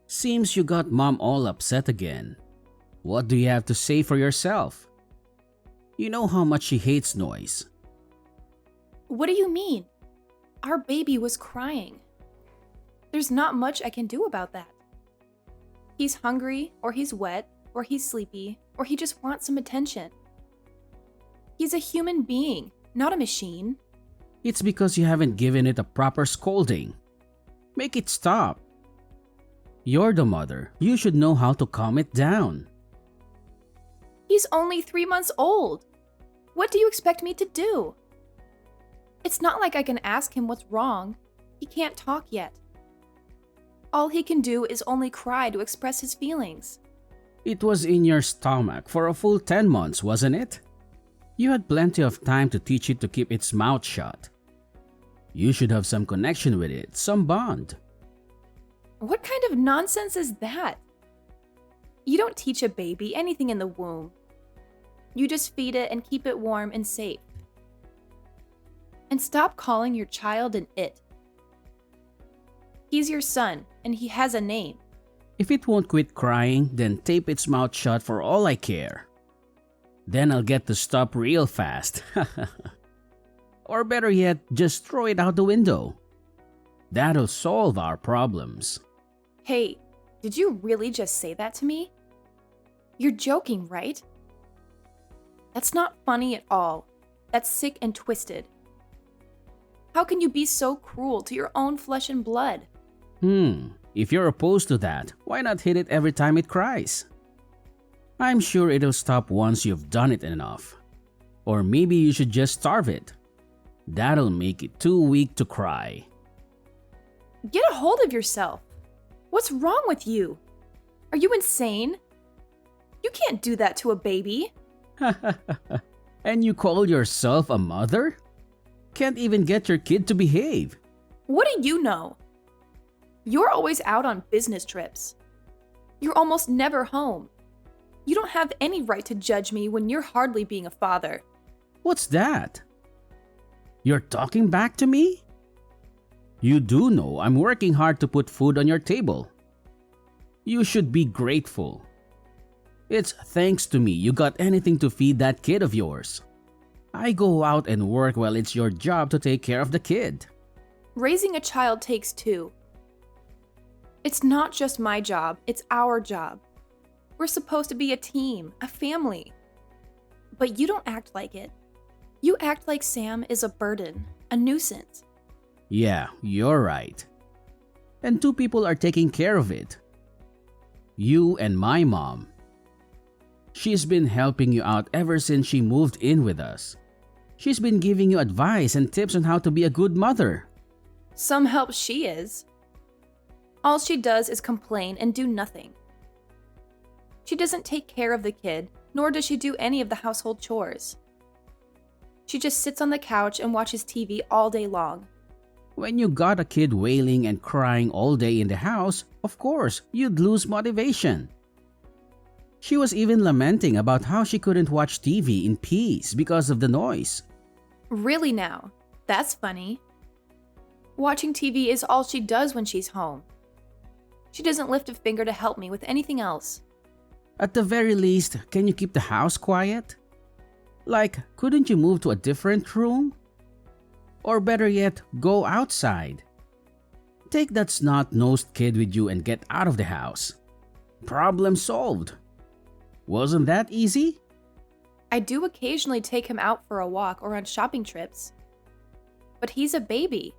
Seems you got mom all upset again. What do you have to say for yourself? You know how much she hates noise. What do you mean? Our baby was crying. There's not much I can do about that. He's hungry, or he's wet, or he's sleepy, or he just wants some attention. He's a human being, not a machine. It's because you haven't given it a proper scolding. Make it stop. You're the mother. You should know how to calm it down. He's only 3 months old. What do you expect me to do? It's not like I can ask him what's wrong. He can't talk yet. All he can do is only cry to express his feelings. It was in your stomach for a full 10 months, wasn't it? You had plenty of time to teach it to keep its mouth shut. You should have some connection with it, some bond. What kind of nonsense is that? You don't teach a baby anything in the womb. You just feed it and keep it warm and safe. And stop calling your child an it. He's your son, and he has a name. If it won't quit crying, then tape its mouth shut for all I care. Then I'll get to stop real fast. Or better yet, just throw it out the window. That'll solve our problems. Hey, did you really just say that to me? You're joking, right? That's not funny at all. That's sick and twisted. How can you be so cruel to your own flesh and blood? If you're opposed to that, why not hit it every time it cries? I'm sure it'll stop once you've done it enough. Or maybe you should just starve it. That'll make it too weak to cry. Get a hold of yourself. What's wrong with you? Are you insane? You can't do that to a baby. And you call yourself a mother? Can't even get your kid to behave. What do you know? You're always out on business trips. You're almost never home. You don't have any right to judge me when you're hardly being a father. What's that? You're talking back to me? You do know I'm working hard to put food on your table. You should be grateful. It's thanks to me you got anything to feed that kid of yours. I go out and work while it's your job to take care of the kid. Raising a child takes two. It's not just my job, it's our job. We're supposed to be a team, a family. But you don't act like it. You act like Sam is a burden, a nuisance. Yeah, you're right. And two people are taking care of it. You and my mom. She's been helping you out ever since she moved in with us. She's been giving you advice and tips on how to be a good mother. Some help she is. All she does is complain and do nothing. She doesn't take care of the kid, nor does she do any of the household chores. She just sits on the couch and watches TV all day long. When you got a kid wailing and crying all day in the house, of course, you'd lose motivation. She was even lamenting about how she couldn't watch TV in peace because of the noise. Really now? That's funny. Watching TV is all she does when she's home. She doesn't lift a finger to help me with anything else. At the very least, can you keep the house quiet? Like, couldn't you move to a different room? Or better yet, go outside. Take that snot-nosed kid with you and get out of the house. Problem solved. Wasn't that easy? I do occasionally take him out for a walk or on shopping trips. But he's a baby.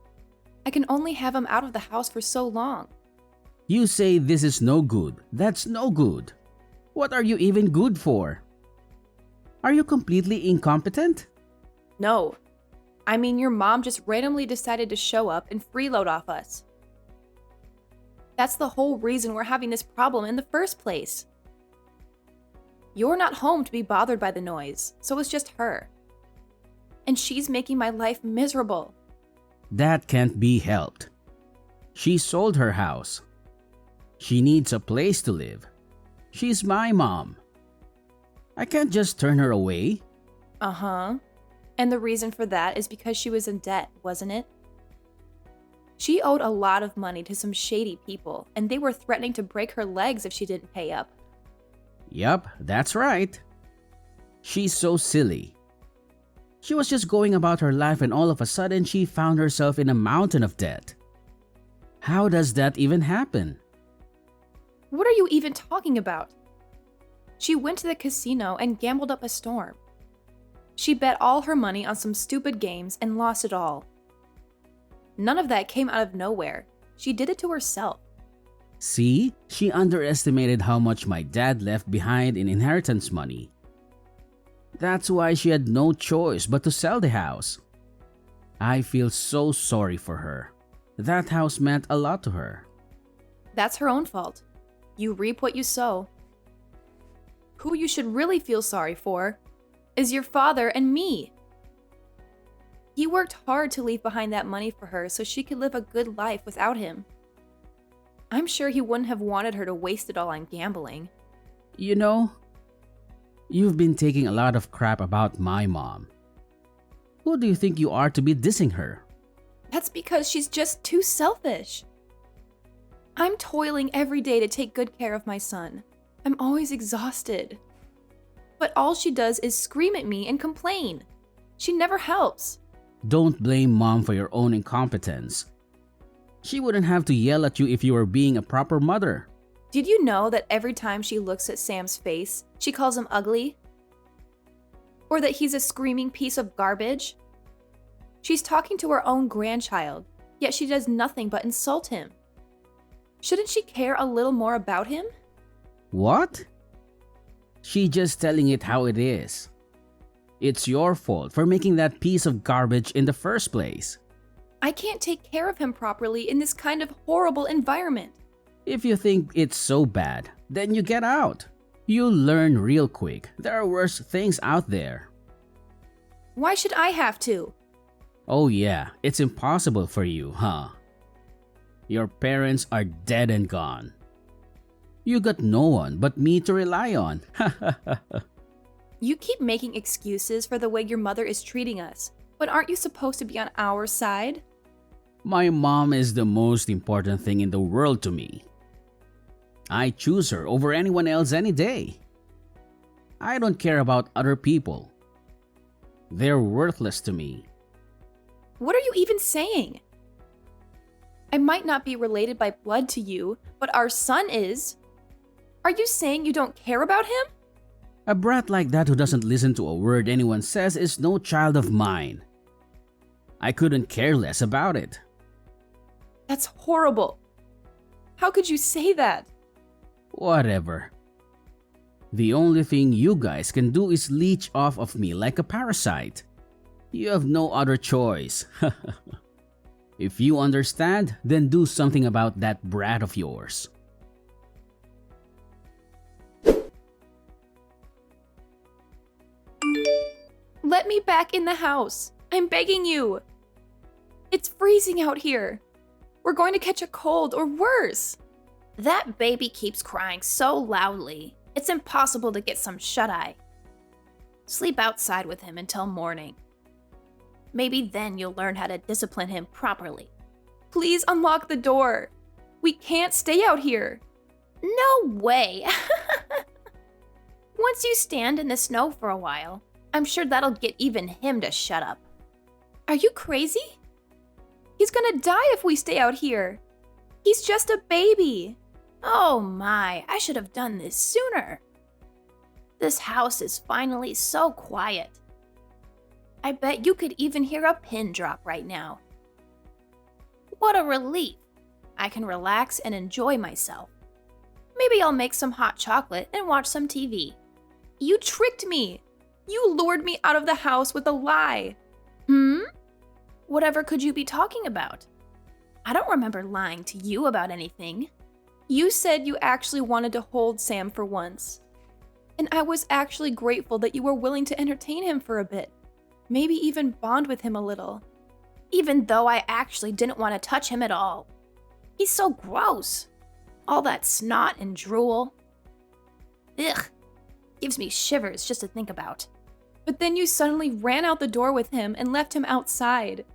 I can only have him out of the house for so long. You say this is no good. That's no good. What are you even good for? Are you completely incompetent? No. I mean, your mom just randomly decided to show up and freeload off us. That's the whole reason we're having this problem in the first place. You're not home to be bothered by the noise, so it's just her. And she's making my life miserable. That can't be helped. She sold her house. She needs a place to live. She's my mom. I can't just turn her away. Uh-huh. And the reason for that is because she was in debt, wasn't it? She owed a lot of money to some shady people, and they were threatening to break her legs if she didn't pay up. Yup, that's right. She's so silly. She was just going about her life and all of a sudden she found herself in a mountain of debt. How does that even happen? What are you even talking about? She went to the casino and gambled up a storm. She bet all her money on some stupid games and lost it all. None of that came out of nowhere. She did it to herself. See, she underestimated how much my dad left behind in inheritance money. That's why she had no choice but to sell the house. I feel so sorry for her. That house meant a lot to her. That's her own fault. You reap what you sow. Who you should really feel sorry for is your father and me. He worked hard to leave behind that money for her so she could live a good life without him. I'm sure he wouldn't have wanted her to waste it all on gambling. You know, you've been taking a lot of crap about my mom. Who do you think you are to be dissing her? That's because she's just too selfish. I'm toiling every day to take good care of my son. I'm always exhausted. But all she does is scream at me and complain. She never helps. Don't blame mom for your own incompetence. She wouldn't have to yell at you if you were being a proper mother. Did you know that every time she looks at Sam's face, she calls him ugly? Or that he's a screaming piece of garbage? She's talking to her own grandchild, yet she does nothing but insult him. Shouldn't she care a little more about him? What? She's just telling it how it is. It's your fault for making that piece of garbage in the first place. I can't take care of him properly in this kind of horrible environment. If you think it's so bad, then you get out. You'll learn real quick. There are worse things out there. Why should I have to? Oh yeah, it's impossible for you, huh? Your parents are dead and gone. You got no one but me to rely on. You keep making excuses for the way your mother is treating us, but aren't you supposed to be on our side? My mom is the most important thing in the world to me. I choose her over anyone else any day. I don't care about other people. They're worthless to me. What are you even saying? I might not be related by blood to you, but our son is. Are you saying you don't care about him? A brat like that who doesn't listen to a word anyone says is no child of mine. I couldn't care less about it. That's horrible. How could you say that? Whatever. The only thing you guys can do is leech off of me like a parasite. You have no other choice. If you understand, then do something about that brat of yours. Let me back in the house. I'm begging you. It's freezing out here. We're going to catch a cold or worse. That baby keeps crying so loudly. It's impossible to get some shut-eye. Sleep outside with him until morning. Maybe then you'll learn how to discipline him properly. Please unlock the door. We can't stay out here. No way. Once you stand in the snow for a while, I'm sure that'll get even him to shut up. Are you crazy? He's gonna die if we stay out here. He's just a baby. Oh my, I should have done this sooner. This house is finally so quiet. I bet you could even hear a pin drop right now. What a relief. I can relax and enjoy myself. Maybe I'll make some hot chocolate and watch some TV. You tricked me. You lured me out of the house with a lie. Whatever could you be talking about? I don't remember lying to you about anything. You said you actually wanted to hold Sam for once. And I was actually grateful that you were willing to entertain him for a bit. Maybe even bond with him a little. Even though I actually didn't want to touch him at all. He's so gross. All that snot and drool. Ugh. Gives me shivers just to think about. But then you suddenly ran out the door with him and left him outside.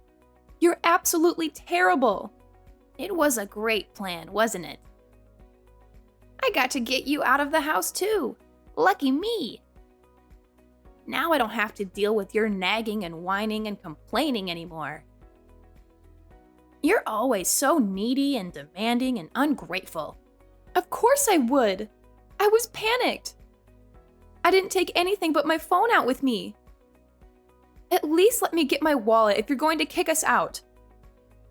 You're absolutely terrible. It was a great plan, wasn't it? I got to get you out of the house too. Lucky me. Now I don't have to deal with your nagging and whining and complaining anymore. You're always so needy and demanding and ungrateful. Of course I would. I was panicked. I didn't take anything but my phone out with me. At least let me get my wallet if you're going to kick us out.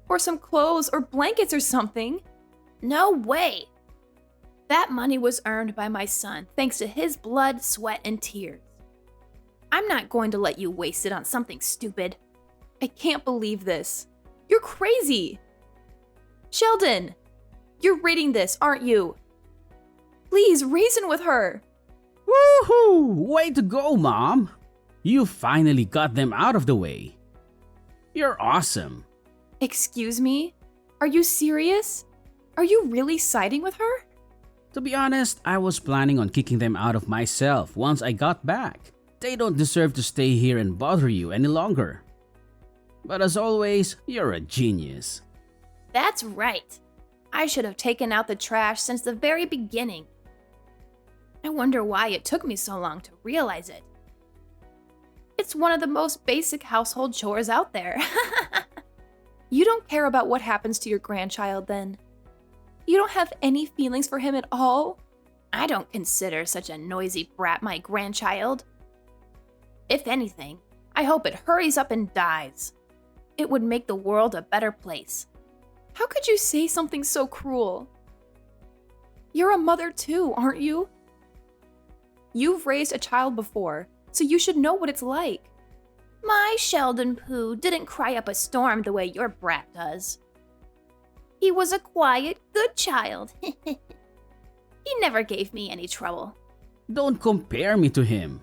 Or some clothes or blankets or something. No way. That money was earned by my son thanks to his blood, sweat, and tears. I'm not going to let you waste it on something stupid. I can't believe this. You're crazy. Sheldon, you're reading this, aren't you? Please reason with her. Woohoo! Way to go, Mom! You finally got them out of the way. You're awesome. Excuse me? Are you serious? Are you really siding with her? To be honest, I was planning on kicking them out of myself once I got back. They don't deserve to stay here and bother you any longer. But as always, you're a genius. That's right. I should have taken out the trash since the very beginning. I wonder why it took me so long to realize it. It's one of the most basic household chores out there. You don't care about what happens to your grandchild then? You don't have any feelings for him at all? I don't consider such a noisy brat my grandchild. If anything, I hope it hurries up and dies. It would make the world a better place. How could you say something so cruel? You're a mother too, aren't you? You've raised a child before, so you should know what it's like. My Sheldon Pooh didn't cry up a storm the way your brat does. He was a quiet, good child. He never gave me any trouble. Don't compare me to him.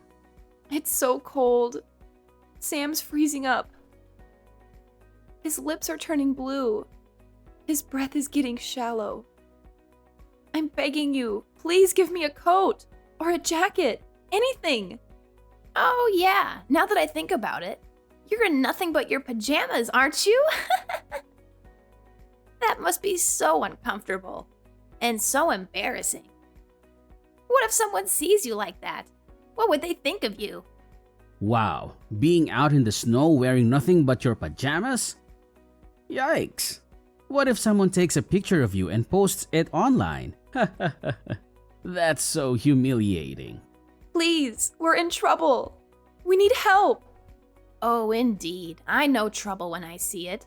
It's so cold. Sam's freezing up. His lips are turning blue. His breath is getting shallow. I'm begging you, please give me a coat or a jacket, anything. Oh yeah, now that I think about it, you're in nothing but your pajamas, aren't you? That must be so uncomfortable and so embarrassing. What if someone sees you like that? What would they think of you? Wow, being out in the snow wearing nothing but your pajamas? Yikes! What if someone takes a picture of you and posts it online? That's so humiliating. Please, we're in trouble. We need help. Oh, indeed. I know trouble when I see it.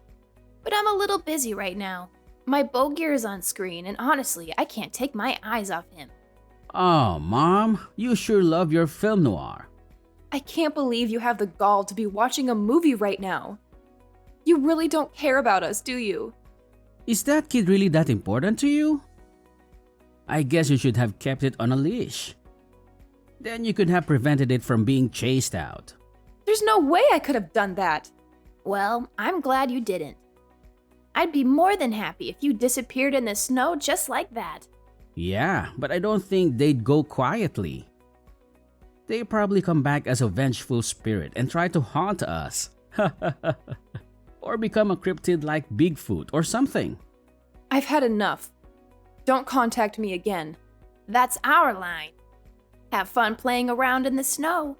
But I'm a little busy right now. My Bogear is on screen, and honestly, I can't take my eyes off him. Oh, Mom, you sure love your film noir. I can't believe you have the gall to be watching a movie right now. You really don't care about us, do you? Is that kid really that important to you? I guess you should have kept it on a leash. Then you could have prevented it from being chased out. There's no way I could have done that. Well, I'm glad you didn't. I'd be more than happy if you disappeared in the snow just like that. Yeah, but I don't think they'd go quietly. They probably come back as a vengeful spirit and try to haunt us. Or become a cryptid like Bigfoot or something. I've had enough. Don't contact me again. That's our line. Have fun playing around in the snow.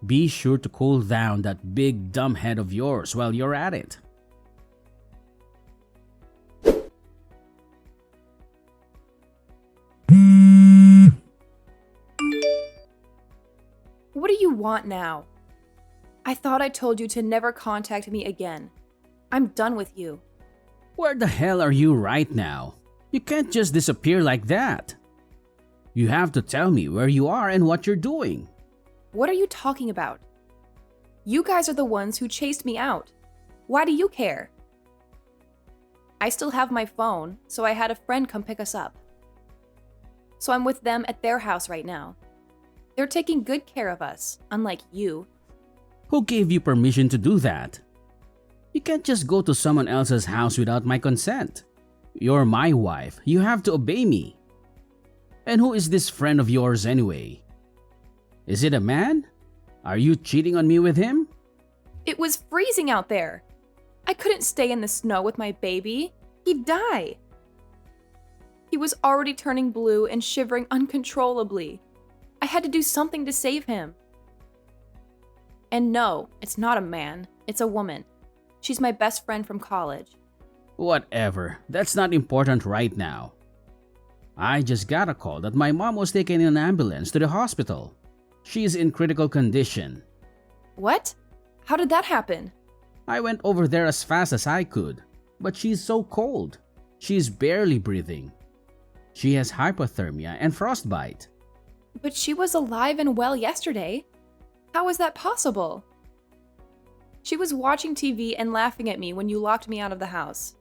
Be sure to cool down that big dumb head of yours while you're at it. What do you want now? I thought I told you to never contact me again. I'm done with you. Where the hell are you right now? You can't just disappear like that. You have to tell me where you are and what you're doing. What are you talking about? You guys are the ones who chased me out. Why do you care? I still have my phone, so I had a friend come pick us up. So I'm with them at their house right now. They're taking good care of us, unlike you. Who gave you permission to do that? You can't just go to someone else's house without my consent. You're my wife. You have to obey me. And who is this friend of yours anyway? Is it a man? Are you cheating on me with him? It was freezing out there. I couldn't stay in the snow with my baby. He'd die. He was already turning blue and shivering uncontrollably. I had to do something to save him. And no, it's not a man, it's a woman. She's my best friend from college. Whatever, that's not important right now. I just got a call that my mom was taken in an ambulance to the hospital. She's in critical condition. What? How did that happen? I went over there as fast as I could, but she's so cold. She's barely breathing. She has hypothermia and frostbite. But she was alive and well yesterday. How is that possible? She was watching TV and laughing at me when you locked me out of the house.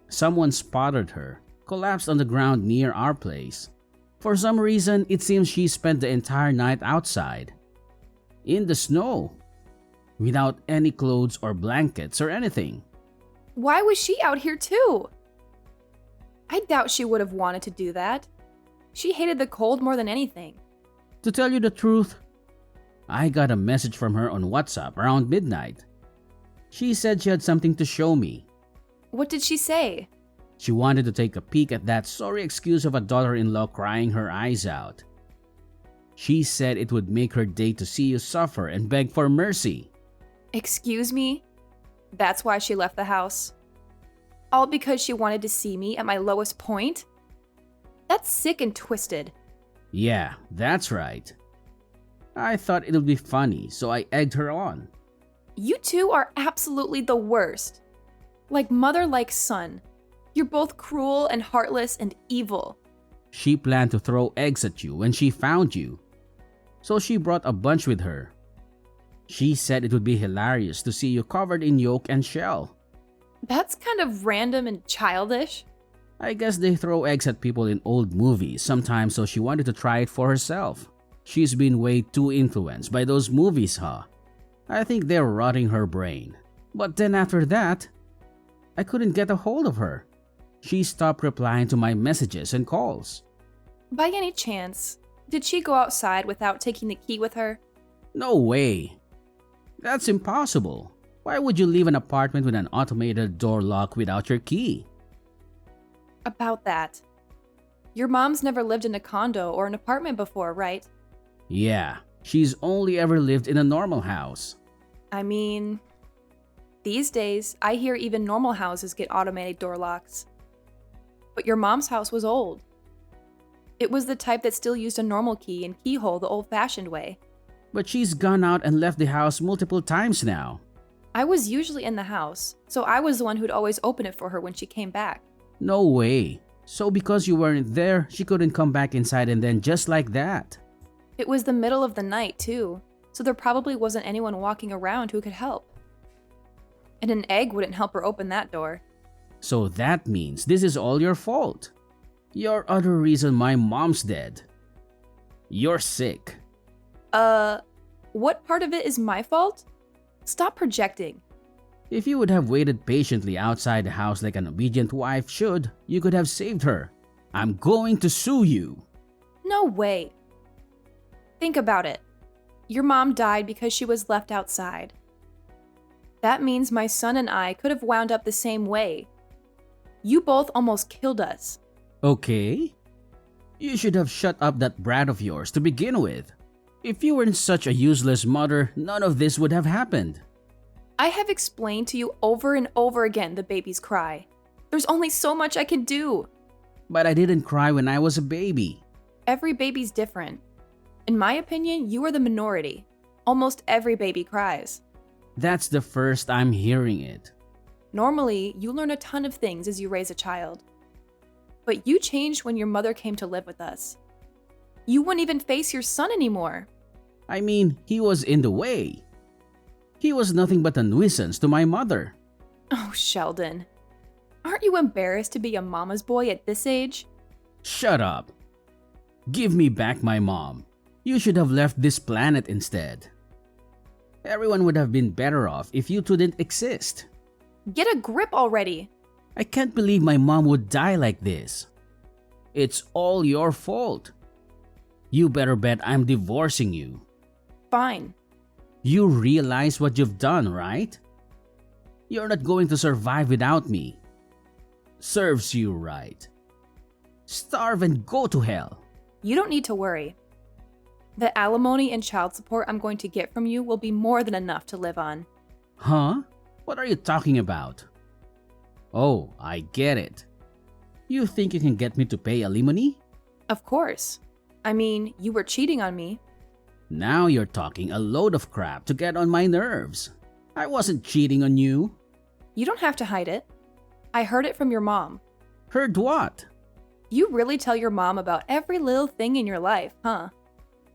Someone spotted her, collapsed on the ground near our place. For some reason, it seems she spent the entire night outside. In the snow. Without any clothes or blankets or anything. Why was she out here too? I doubt she would have wanted to do that. She hated the cold more than anything. To tell you the truth, I got a message from her on WhatsApp around midnight. She said she had something to show me. What did she say? She wanted to take a peek at that sorry excuse of a daughter-in-law crying her eyes out. She said it would make her day to see you suffer and beg for mercy. Excuse me? That's why she left the house? All because she wanted to see me at my lowest point? That's sick and twisted. Yeah, that's right. I thought it would be funny, so I egged her on. You two are absolutely the worst. Like mother, like son. You're both cruel and heartless and evil. She planned to throw eggs at you when she found you, so she brought a bunch with her. She said it would be hilarious to see you covered in yolk and shell. That's kind of random and childish. I guess they throw eggs at people in old movies sometimes, so she wanted to try it for herself. She's been way too influenced by those movies, huh? I think they're rotting her brain. But then after that, I couldn't get a hold of her. She stopped replying to my messages and calls. By any chance, did she go outside without taking the key with her? No way. That's impossible. Why would you leave an apartment with an automated door lock without your key? About that. Your mom's never lived in a condo or an apartment before, right? Yeah, she's only ever lived in a normal house. I mean, these days, I hear even normal houses get automated door locks. But your mom's house was old. It was the type that still used a normal key and keyhole the old-fashioned way. But she's gone out and left the house multiple times now. I was usually in the house, so I was the one who'd always open it for her when she came back. No way. So because you weren't there, she couldn't come back inside and then just like that. It was the middle of the night, too, so there probably wasn't anyone walking around who could help. And an egg wouldn't help her open that door. So that means this is all your fault. You're other reason my mom's dead. You're sick. What part of it is my fault? Stop projecting. If you would have waited patiently outside the house like an obedient wife should, you could have saved her. I'm going to sue you. No way. Think about it. Your mom died because she was left outside. That means my son and I could have wound up the same way. You both almost killed us. Okay. You should have shut up that brat of yours to begin with. If you weren't such a useless mother, none of this would have happened. I have explained to you over and over again the baby's cry. There's only so much I can do. But I didn't cry when I was a baby. Every baby's different. In my opinion, you are the minority. Almost every baby cries. That's the first I'm hearing it. Normally, you learn a ton of things as you raise a child. But you changed when your mother came to live with us. You wouldn't even face your son anymore. I mean, he was in the way. He was nothing but a nuisance to my mother. Oh, Sheldon. Aren't you embarrassed to be a mama's boy at this age? Shut up. Give me back my mom. You should have left this planet instead. Everyone would have been better off if you two didn't exist. Get a grip already. I can't believe my mom would die like this. It's all your fault. You better bet I'm divorcing you. Fine. You realize what you've done, right? You're not going to survive without me. Serves you right. Starve and go to hell. You don't need to worry. The alimony and child support I'm going to get from you will be more than enough to live on. Huh? What are you talking about? Oh, I get it. You think you can get me to pay alimony? Of course. I mean, you were cheating on me. Now you're talking a load of crap to get on my nerves. I wasn't cheating on you. You don't have to hide it. I heard it from your mom. Heard what? You really tell your mom about every little thing in your life, huh?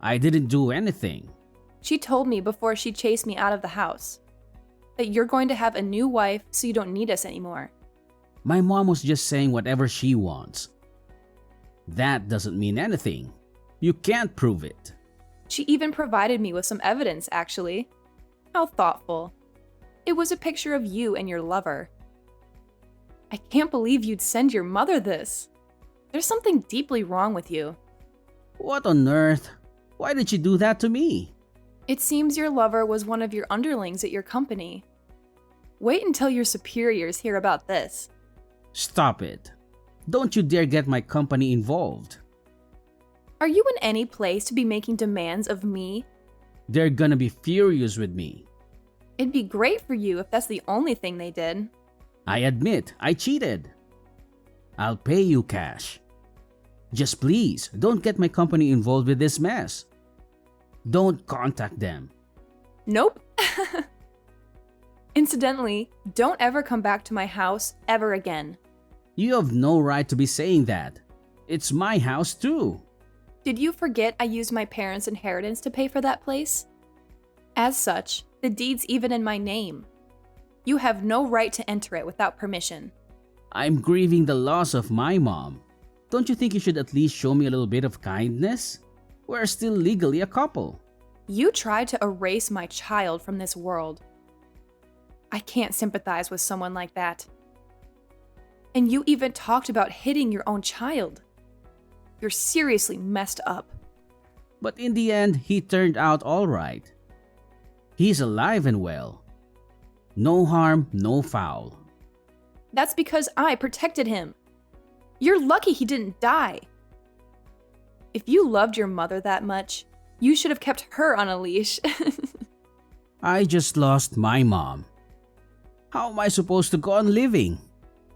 I didn't do anything. She told me before she chased me out of the house that you're going to have a new wife so you don't need us anymore. My mom was just saying whatever she wants. That doesn't mean anything. You can't prove it. She even provided me with some evidence, actually. How thoughtful. It was a picture of you and your lover. I can't believe you'd send your mother this. There's something deeply wrong with you. What on earth? Why did she do that to me? It seems your lover was one of your underlings at your company. Wait until your superiors hear about this. Stop it. Don't you dare get my company involved. Are you in any place to be making demands of me? They're gonna be furious with me. It'd be great for you if that's the only thing they did. I admit, I cheated. I'll pay you cash. Just please, don't get my company involved with this mess. Don't contact them. Nope. Incidentally, don't ever come back to my house ever again. You have no right to be saying that. It's my house too. Did you forget I used my parents' inheritance to pay for that place? As such, the deed's even in my name. You have no right to enter it without permission. I'm grieving the loss of my mom. Don't you think you should at least show me a little bit of kindness? We're still legally a couple. You tried to erase my child from this world. I can't sympathize with someone like that. And you even talked about hitting your own child. You're seriously messed up. But in the end, he turned out all right. He's alive and well. No harm, no foul. That's because I protected him. You're lucky he didn't die. If you loved your mother that much, you should have kept her on a leash. I just lost my mom. How am I supposed to go on living?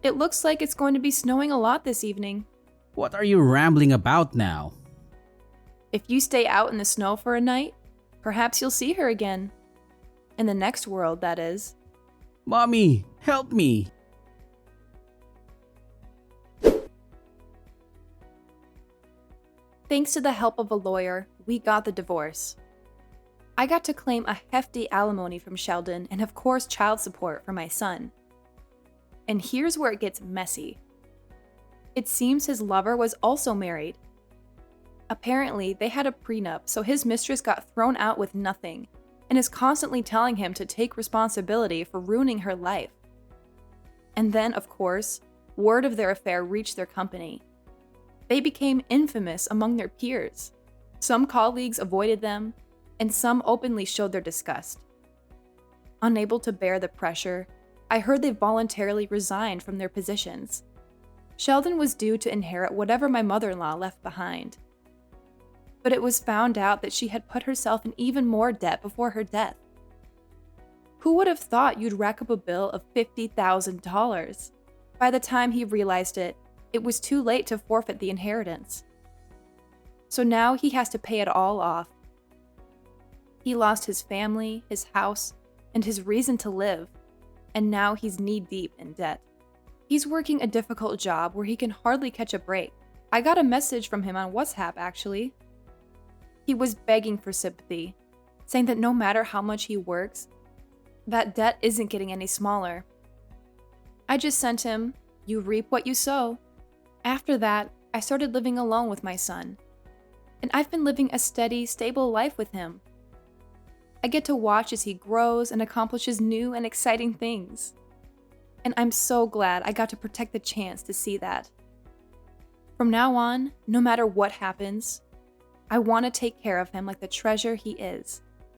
It looks like it's going to be snowing a lot this evening. What are you rambling about now? If you stay out in the snow for a night, perhaps you'll see her again. In the next world, that is. Mommy, help me! Thanks to the help of a lawyer, we got the divorce. I got to claim a hefty alimony from Sheldon and of course child support for my son. And here's where it gets messy. It seems his lover was also married. Apparently, they had a prenup, so his mistress got thrown out with nothing and is constantly telling him to take responsibility for ruining her life. And then, of course, word of their affair reached their company. They became infamous among their peers. Some colleagues avoided them, and some openly showed their disgust. Unable to bear the pressure, I heard they voluntarily resigned from their positions. Sheldon was due to inherit whatever my mother-in-law left behind. But it was found out that she had put herself in even more debt before her death. Who would have thought you'd rack up a bill of $50,000? By the time he realized it, it was too late to forfeit the inheritance. So now he has to pay it all off. He lost his family, his house, and his reason to live, and now he's knee-deep in debt. He's working a difficult job where he can hardly catch a break. I got a message from him on WhatsApp, actually. He was begging for sympathy, saying that no matter how much he works, that debt isn't getting any smaller. I just sent him, "You reap what you sow." After that, I started living alone with my son, and I've been living a steady, stable life with him. I get to watch as he grows and accomplishes new and exciting things. And I'm so glad I got to protect the chance to see that. From now on, no matter what happens, I want to take care of him like the treasure he is.